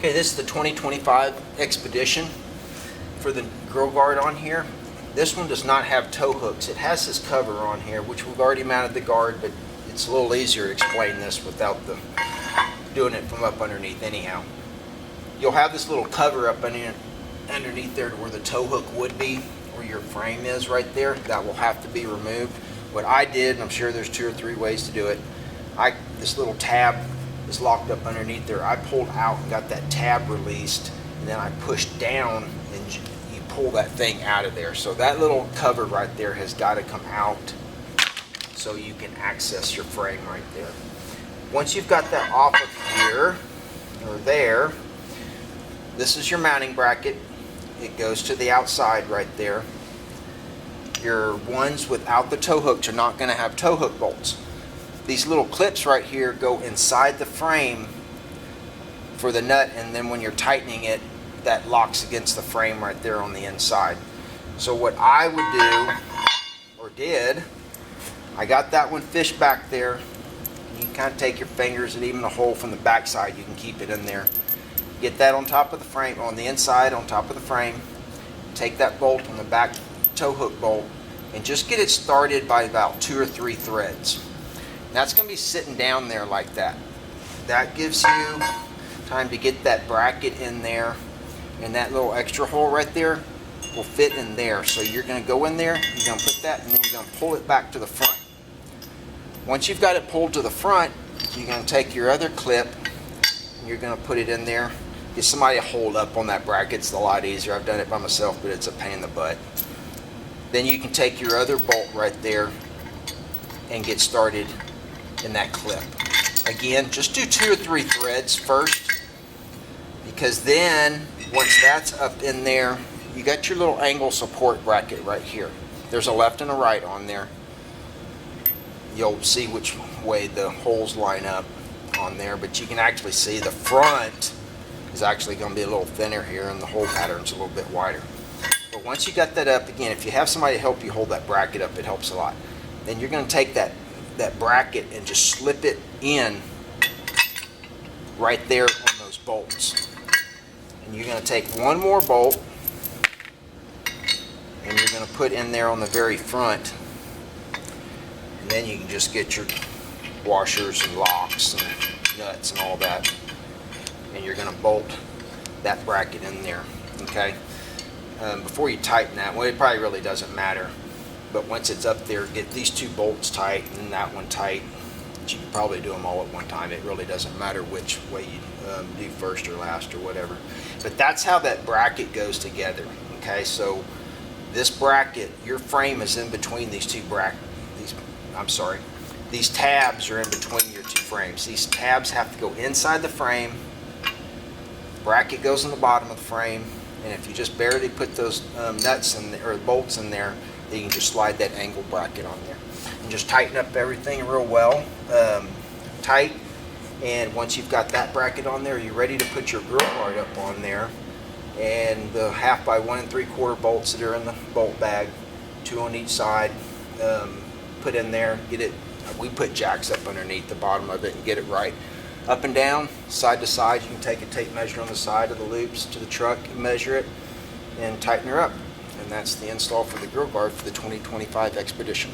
Okay, this is the 2025 Expedition for the grill guard on here. This one does not have tow hooks. It has this cover on here, which we've already mounted the guard, but it's a little easier to explain this without doing it from up underneath anyhow. You'll have this little cover up underneath there to where the tow hook would be, where your frame is right there. That will have to be removed. What I did, and I'm sure there's 2 or 3 ways to do it, this little tab is locked up underneath there. I pulled out and got that tab released, and then I pushed down and you pull that thing out of there. So that little cover right there has got to come out so you can access your frame right there. Once you've got that off of here or there, this is your mounting bracket. It goes to the outside right there. Your ones without the tow hooks are not going to have tow hook bolts. These little clips right here go inside the frame for the nut, and then when you're tightening it, that locks against the frame right there on the inside. So what I would do, or did, I got that one fished back there. You can kind of take your fingers, and even the hole from the back side, you can keep it in there. Get that on top of the frame, on the inside, on top of the frame. Take that bolt on the back tow hook bolt, and just get it started by about 2 or 3 threads. That's going to be sitting down there like that. That gives you time to get that bracket in there, and that little extra hole right there will fit in there. So you're going to go in there, you're going to put that, and then you're going to pull it back to the front. Once you've got it pulled to the front, you're going to take your other clip and you're going to put it in there. Get somebody to hold up on that bracket. It's a lot easier. I've done it by myself, but it's a pain in the butt. Then you can take your other bolt right there and get started in that clip. Again, just do 2 or 3 threads first, because then once that's up in there, you got your little angle support bracket right here. There's a left and a right on there. You'll see which way the holes line up on there, but you can actually see the front is actually going to be a little thinner here, and the hole pattern's a little bit wider. But once you got that up, again, if you have somebody to help you hold that bracket up, it helps a lot. Then you're going to take that bracket and just slip it in right there on those bolts. And you're going to take one more bolt and you're going to put in there on the very front, and then you can just get your washers and locks and nuts and all that, and you're going to bolt that bracket in there. Okay, before you tighten that, well, it probably really doesn't matter. But once it's up there, get these 2 bolts tight and that one tight. You can probably do them all at one time. It really doesn't matter which way you do first or last or whatever. But that's how that bracket goes together. Okay, so this bracket, your frame is in between these 2 these tabs are in between your 2 frames. These tabs have to go inside the frame. Bracket goes in the bottom of the frame, and if you just barely put those nuts in there, or bolts in there, you can just slide that angle bracket on there and just tighten up everything real well, tight. And once you've got that bracket on there, you're ready to put your grill guard up on there, and the 1/2 by 1 3/4 bolts that are in the bolt bag, 2 on each side, put in there. Get it. We put jacks up underneath the bottom of it and get it right up and down, side to side. You can take a tape measure on the side of the loops to the truck and measure it and tighten her up. And that's the install for the grill guard for the 2025 Expedition.